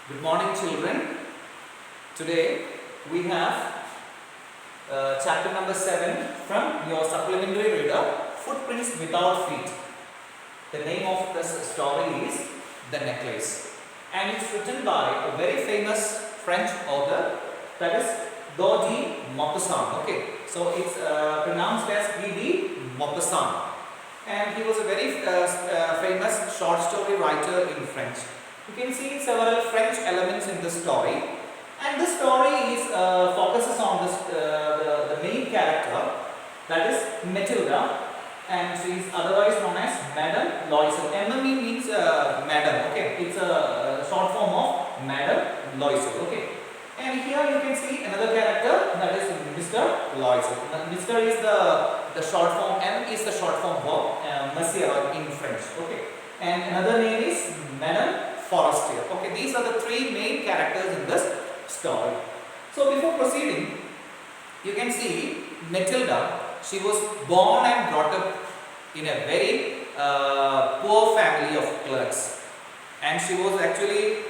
Good morning, children. Today we have chapter number 7 from your supplementary reader, Footprints Without Feet. The name of this story is The Necklace, and it's written by a very famous French author, that is Guy de Maupassant. Okay, so it's pronounced as Guy de Maupassant, and he was a very famous short story writer in French. You can see several French elements in the story, and this story is focuses on this the main character, that is Matilda, and she is otherwise known as Madame Loisel. MME means Madam. Okay, it's a short form of Madame Loisel. Okay, and here you can see another character, that is Mr. Loisel. Mr. is the short form, M is the short form of Monsieur in French. Okay, and another name is Madame Forestier. Okay, these are the three main characters in this story. So before proceeding, you can see Matilda. She was born and brought up in a very poor family of clerks, and she was actually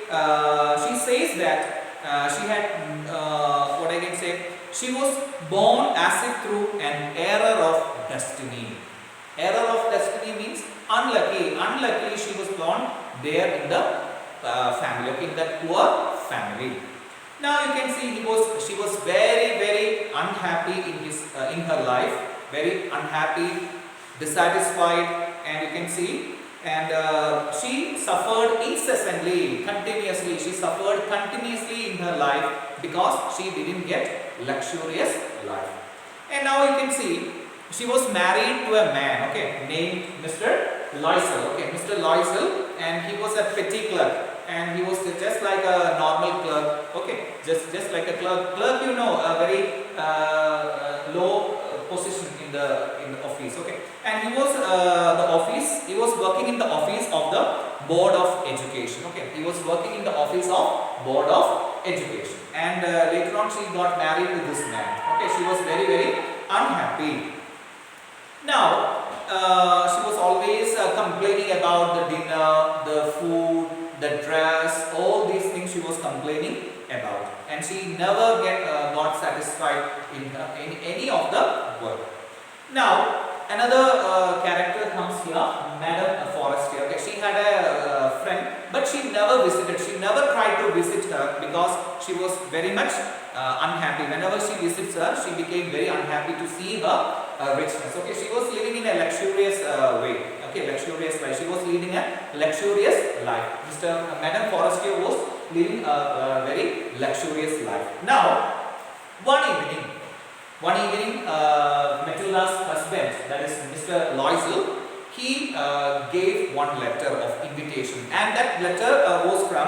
she says that she had what I can say, she was born as if through an error of destiny. Error of destiny means unlucky. Unluckily, she was born there in the family, okay, in that poor family. Now you can see she was very unhappy in her life, very unhappy, dissatisfied, and you can see, and she suffered incessantly, continuously. She suffered continuously in her life because she didn't get luxurious life. And now you can see she was married to a man, okay, named Mr. Loisel. Okay, Mr. Loisel, and he was a petty clerk, and he was just like a normal clerk. Okay, just like a clerk. Clerk, you know, a very low position in the office. Okay, and he was He was working in the office of the Board of Education. Okay, he was working in the office of Board of Education, and later on she got married to this man. Okay, she was very unhappy. Now, she was always complaining about the dinner, the food, the dress, all these things she was complaining about, and she never got satisfied in any of the work. Now, another character comes here, Madame Forestier. Okay, she had a friend, but she never visited. She never tried to visit her because she was very much unhappy. Whenever she visits her, she became very unhappy to see her richness. Okay, she was living in a luxurious way. Okay, luxurious life. She was leading a luxurious life. Madame Forestier was living a very luxurious life. Now, one evening, Matilda's husband, that is Mr. Loisel, he gave one letter of invitation, and that letter was from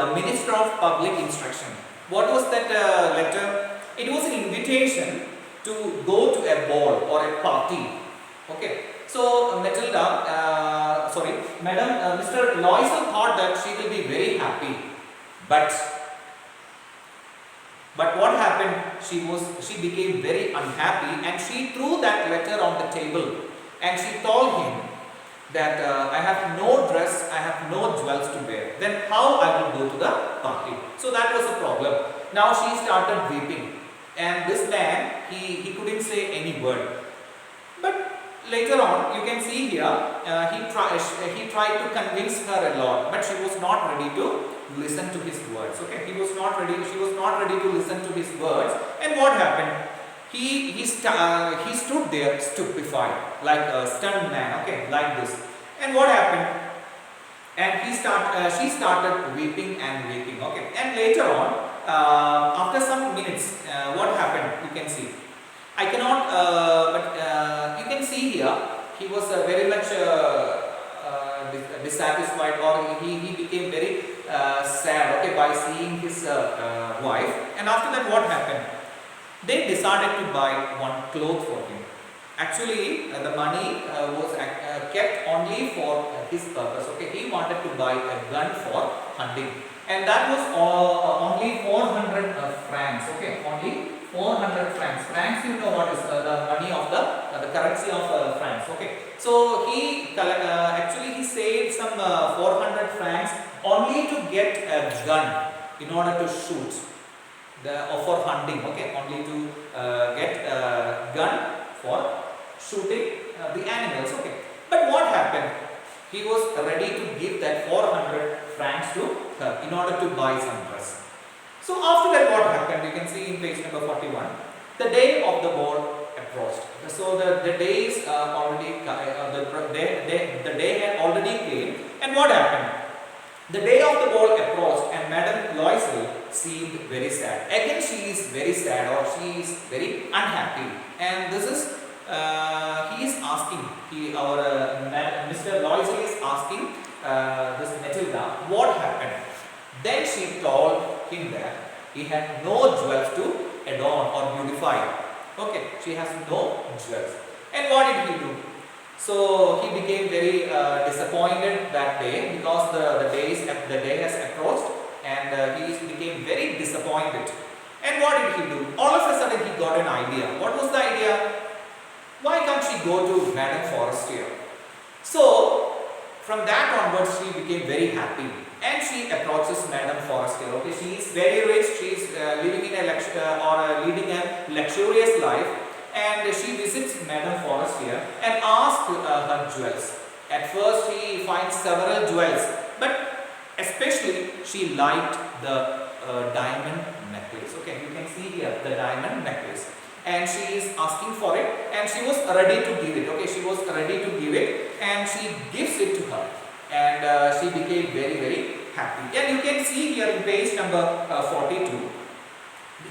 the Minister of Public Instruction. What was that letter? It was an invitation to go to a ball or a party. Okay, so Mr. Loisel thought that she will be very happy, but what happened? She became very unhappy, and she threw that letter on the table, and she told him that I have no dress, I have no jewels to wear. Then how I will go to the party? So that was a problem. Now she started weeping, and this man, he couldn't say any word. But later on, you can see here, he tried to convince her a lot, but she was not ready to listen to his words. Okay, she was not ready to listen to his words. And what happened? He stood there stupefied, like a stunned man. Okay, like this. And what happened? And she started weeping and weeping. Okay, and later on, after some minutes, what happened? You can see. I cannot, but you can see here, he was very much dissatisfied, or he became very sad, okay, by seeing his wife. And after that, what happened? They decided to buy one cloth for him. Actually, the money was kept only for his purpose. Okay, he wanted to buy a gun for hunting, and that was only 400 francs. Okay, only 400 francs. Francs, you know what is the money of the the currency of francs. Okay, so actually he saved some 400 francs only to get a gun in order to shoot or for hunting. Okay, only to get a gun for shooting the animals. Okay, but what happened? He was ready to give that 400 francs to her in order to buy some dress. So after that, what happened? You can see in page number 41. The day of the ball approached. So the days already the day had already came. And what happened? The day of the ball approached, and Madame Loisel seemed very sad. Again, she is very sad, or she is very unhappy. And this is he is asking. Mr. Loisel is asking this Matilda what happened. Then she told him that he had no jewels to adorn or beautify. Okay, she has no jewels. And what did he do? So he became very disappointed that day, because the day has approached, and he became very disappointed. And what did he do? All of a sudden he got an idea. What was the idea? Why can't she go to Madame Forestier? So from that onwards she became very happy, and she approaches Madame Forestier. Okay, she is very rich. She is living in leading a luxurious life, and she visits Madame Forestier and asks her jewels. At first he finds several jewels, but especially she liked the diamond necklace. Okay, you can see here the diamond necklace, and she is asking for it, and she was ready to give it. Okay, she was ready to give it, and she gives it to her, and she became very, very happy. And you can see here in page number 42.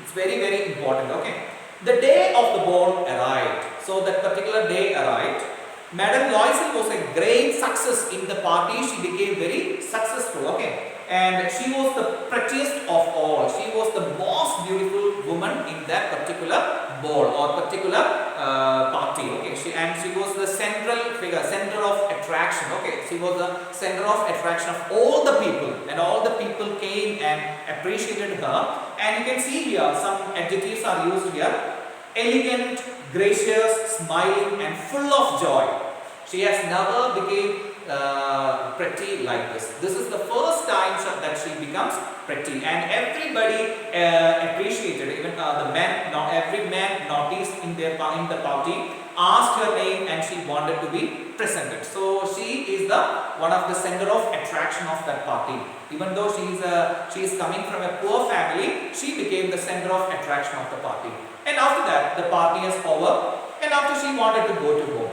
It's very, very important. Okay, the day of the ball arrived. So that particular day arrived. Madame Loisel was a great success in the party. She became very successful. Okay, and she was the prettiest of all. She was the most beautiful woman in that particular ball or particular party. Okay, she was the central figure, center of attraction. Okay, she was the center of attraction of all the people, and all the people came and appreciated her. And you can see here some adjectives are used here: elegant, gracious, smiling, and full of joy. She has never became pretty like this. This is the first time that she becomes pretty, and everybody appreciated. Even the men, every man noticed in the party, asked her name, and she wanted to be presented. So she is one of the center of attraction of that party. Even though she is coming from a poor family, she became the center of attraction of the party. And after that, the party is over, and after she wanted to go to home.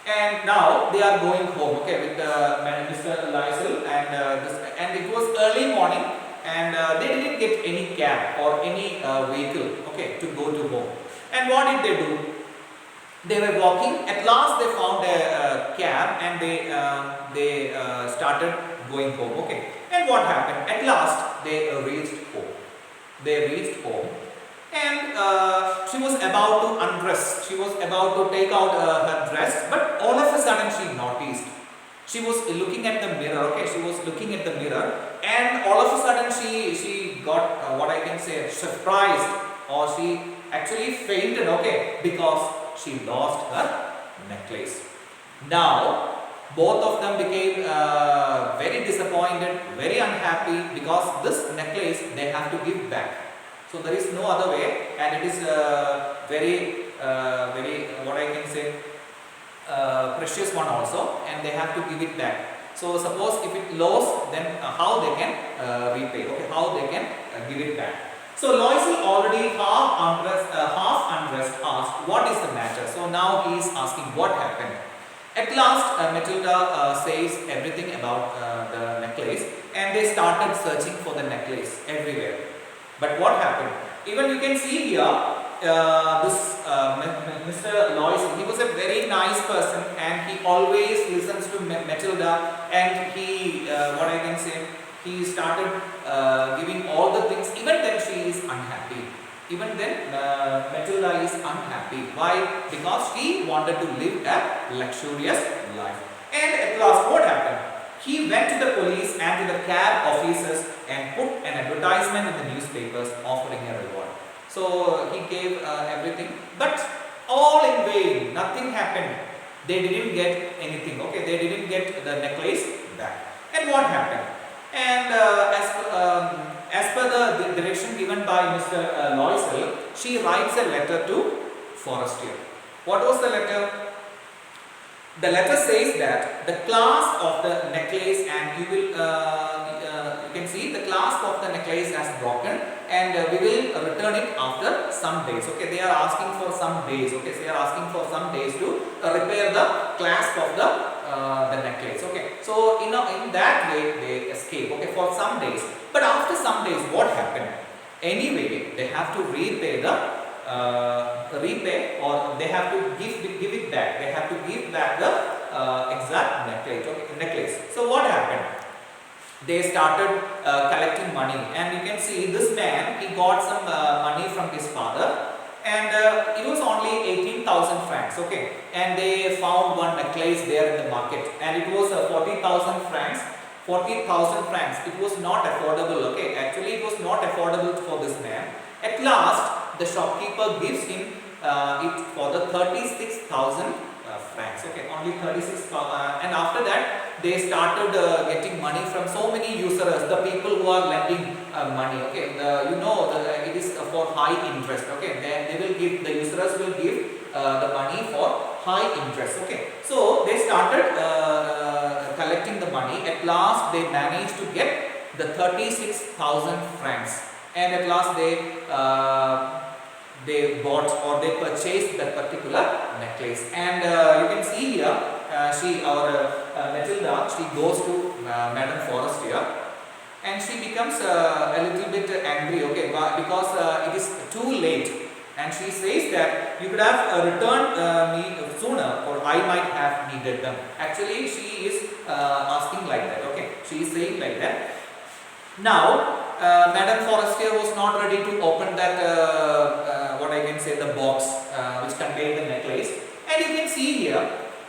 And now they are going home, okay, with Mr. Loisel, and it was early morning, and they didn't get any cab or any vehicle, okay, to go to home. And what did they do? They were walking. At last they found a cab, and they started going home. Okay. And what happened? At last they reached home. They reached home, and she was about to undress. She was about to take out her dress, but all of a sudden she noticed. She was looking at the mirror. Okay, she was looking at the mirror, and all of a sudden she got what I can say, surprised, or she actually fainted. Okay, because she lost her necklace. Now both of them became very disappointed, very unhappy, because this necklace they have to give back. So there is no other way, and it is very what I can say, precious one also, and they have to give it back. So suppose if it lost, then how they can repay? Okay, how they can give it back? So Loisel, already half undressed, asked, "What is the matter?" So now he is asking what happened. At last, Matilda says everything about the necklace, and they started searching for the necklace everywhere. But what happened? Even you can see here, Mr. Loisel, he was a very nice person, and he always listens to Matilda, and he, what I can say, he started giving all the things. Even then she is unhappy. Even then Matilda is unhappy. Why? Because she wanted to live a luxurious life. And at last what happened? He went to the police and to the cab officers and put an advertisement in the newspapers offering a reward. So he gave everything, but All in vain, nothing happened. They didn't get anything, okay, they didn't get the necklace back. And what happened? And as per the direction given by Mr. Loisel, she writes a letter to Forestier. What was the letter? The letter says that the clasp of the necklace, and you can see the clasp of the necklace has broken, and we will return it after some days. Okay, they are asking for some days. Okay, so they are asking for some days to repair the clasp of the necklace. Okay, so in that way they escape. Okay, for some days. But after some days, what happened? Anyway, they have to repay the repay, or they have to give it back. They have to give back the exact necklace. Okay, necklace. So what happened? They started collecting money, and you can see this man, he got some money from his father, and it was only 18,000 francs. Okay, and they found one necklace there in the market, and it was 40,000 francs. 40,000 francs. It was not affordable. Okay, actually it was not affordable for this man. At last, the shopkeeper gives him it for the 36,000 francs. Okay, only 36,000. And after that, they started getting money from so many usurers, the people who are lending money. Okay, it is for high interest. Okay, they will give, the usurers will give the money for high interest. Okay, so they started collecting the money. At last, they managed to get the 36,000 francs. And at last they bought, or they purchased that particular necklace. And you can see here, Matilda, she goes to Madame Forestier, and she becomes a little bit angry, okay, because it is too late. And she says that you could have returned me sooner, or I might have needed them. Actually, she is asking like that, okay, she is saying like that. Now, Madame Forestier was not ready to open that, what I can say, the box which contained the necklace. And you can see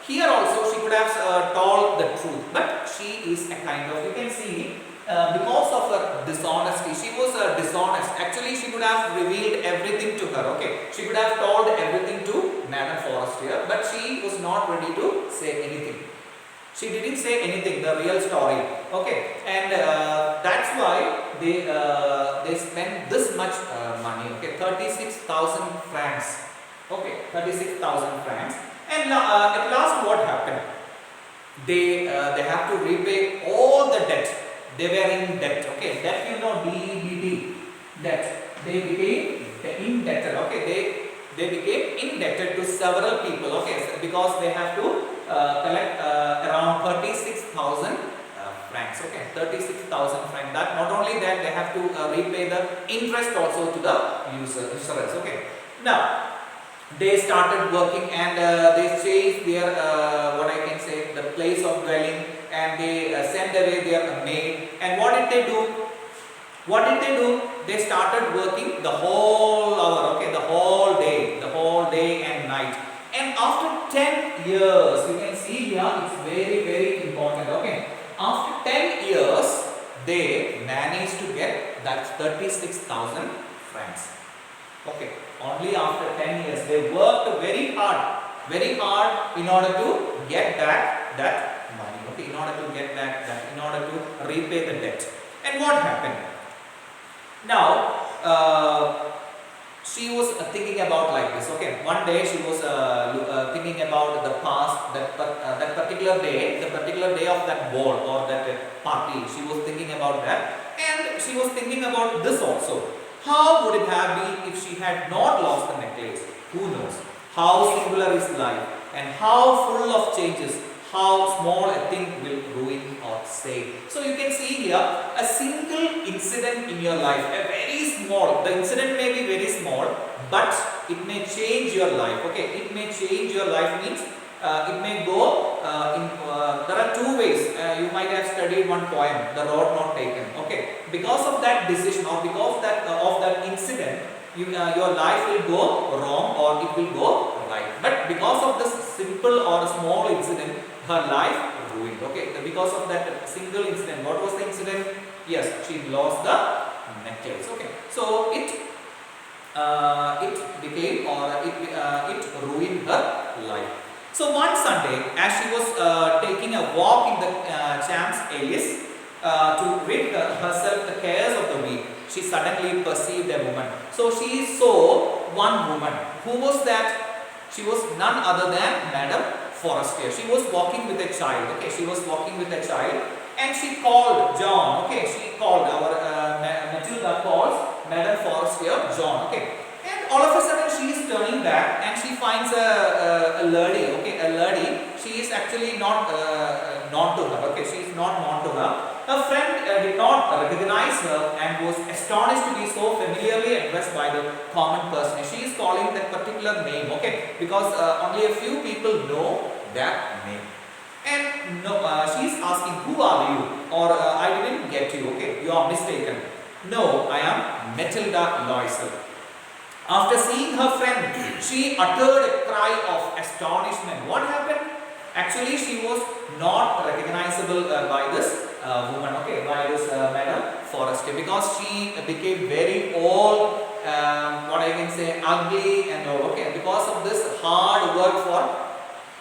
here also she could have told the truth, but she is a kind of, you can see, because of her dishonesty, she was dishonest. Actually, she could have revealed everything to her, okay. She could have told everything to Madame Forestier, but she was not ready to say anything. She didn't say anything, the real story, okay. And that's why they spent this much money, okay, 36,000 francs, okay, 36,000 francs. And at last, what happened? They have to repay all the debt. They were in debt, okay. Debt, DEBT, debt. They became indebted, okay. They became indebted to several people, okay, because they have to collect around 36,000 francs, okay, 36,000 francs. That not only that, they have to repay the interest also to the usurers, okay. Now, they started working, and they changed their what I can say, the place of dwelling, and they sent away their maid. And what did they do? They started working the whole hour, okay, the whole day and night. And after 10 years, you can see here, it's very, very important, okay. After 10 years, they managed to get that 36,000 francs. Okay, only after 10 years, they worked very hard in order to get back that money, okay, in order to repay the debt. And what happened? Now, she was thinking about like this, okay. One day she was thinking about the past, that particular day of that ball or that party. She was thinking about that, and she was thinking about this also. How would it have been if she had not lost the necklace? Who knows? How singular is life, and how full of changes, how small a thing will ruin or save. So you can see here a single incident in your life, a very small, the incident may be very small, but it may change your life, okay. It may change your life means it may go there are two ways. You might have studied one poem, The Road Not Taken, okay. Because of that decision, or because of that incident, your life will go wrong or it will go right. But because of this simple or small incident, her life ruined, okay. Because of that single incident. What was the incident? Yes, she lost the necklace, okay. So it it became or it ruined her life. So one Sunday, as she was taking a walk in the Champs-Élysées to rid herself the cares of the week, she suddenly perceived a woman. So she saw one woman. Who was that? She was none other than Madame Forestier. She was walking with a child. Okay, she was walking with a child, and she called John. Okay, she called our Matilda calls Madame Forestier John. Okay, and all of a sudden she is turning back and she finds a lady. Okay, a lady. She is actually not known to her. Okay, she is not known to her. Her friend did not recognize her and was astonished to be so familiarly addressed by the common person. She is calling that particular name, okay, because only a few people know that name. And no, she is asking, who are you? Or I didn't get you, okay, you are mistaken. No, I am Matilda Loisel. After seeing her friend, she uttered a cry of astonishment. What happened? Actually, she was not recognizable by this woman, okay, by this Madame Forestier, because she became very old, what I can say, ugly and all, okay, because of this hard work for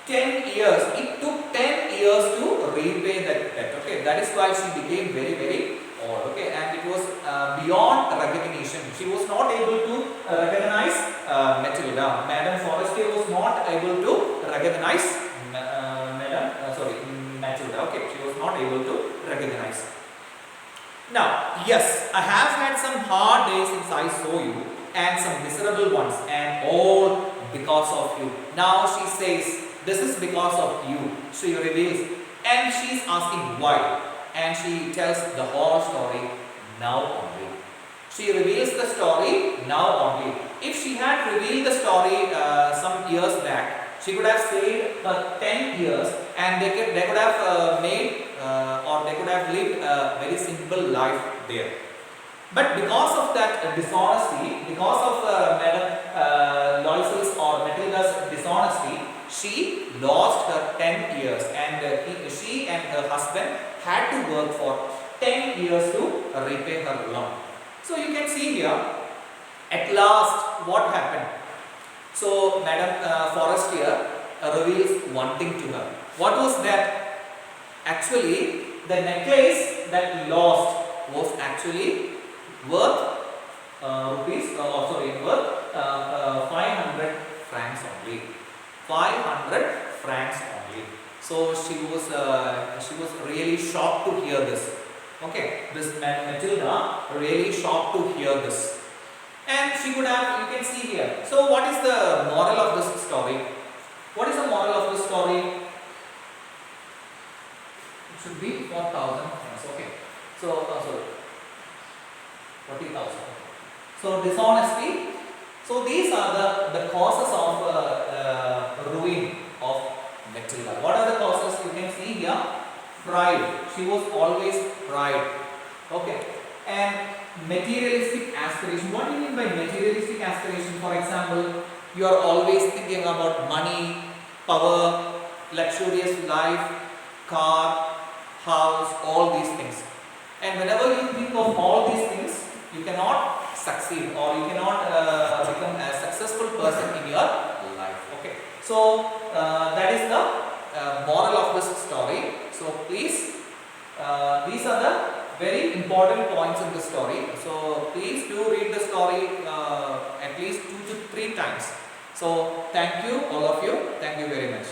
10 years. It took 10 years to repay that debt, okay, that is why she became very, very old, okay, and it was beyond recognition. She was not able to recognize Matilda. Madame Forestier was not able to recognize Matilda. Okay, she was not able to recognize. Now, yes, I have had some hard days since I saw you, and some miserable ones, and all because of you. Now she says, this is because of you. She reveals, and she is asking why, and she tells the whole story now only. She reveals the story now only. If she had revealed the story some years back, she could have stayed for 10 years and they could have made or they could have lived a very simple life there. But because of that dishonesty, because of Madame Loisel's or Matilda's dishonesty, she lost her 10 years, and she and her husband had to work for 10 years to repay her loan. So you can see here, at last what happened. So Madame Forestier reveals one thing to her. What was that? Actually, the necklace that lost was actually worth worth 500 francs only. 500 francs only. So she was really shocked to hear this. Okay, this Matilda really shocked to hear this. And she could have, you can see here. So what is the moral of this story? What is the moral of this story? It should be 4,000 francs. Okay. So, sorry. 40,000. So dishonesty. So these are the causes of ruin of Matilda. What are the causes? You can see here. Pride. She was always pride. Okay. And materialistic aspiration. What do you mean by materialistic aspiration? For example, you are always thinking about money, power, luxurious life, car, house, all these things. And whenever you think of all these things, you cannot succeed or you cannot become a successful person in your life. Okay. So that is the moral of this story. So please, these are the very important points in the story. So please do read the story at least 2 to 3 times. So thank you all of you. Thank you very much.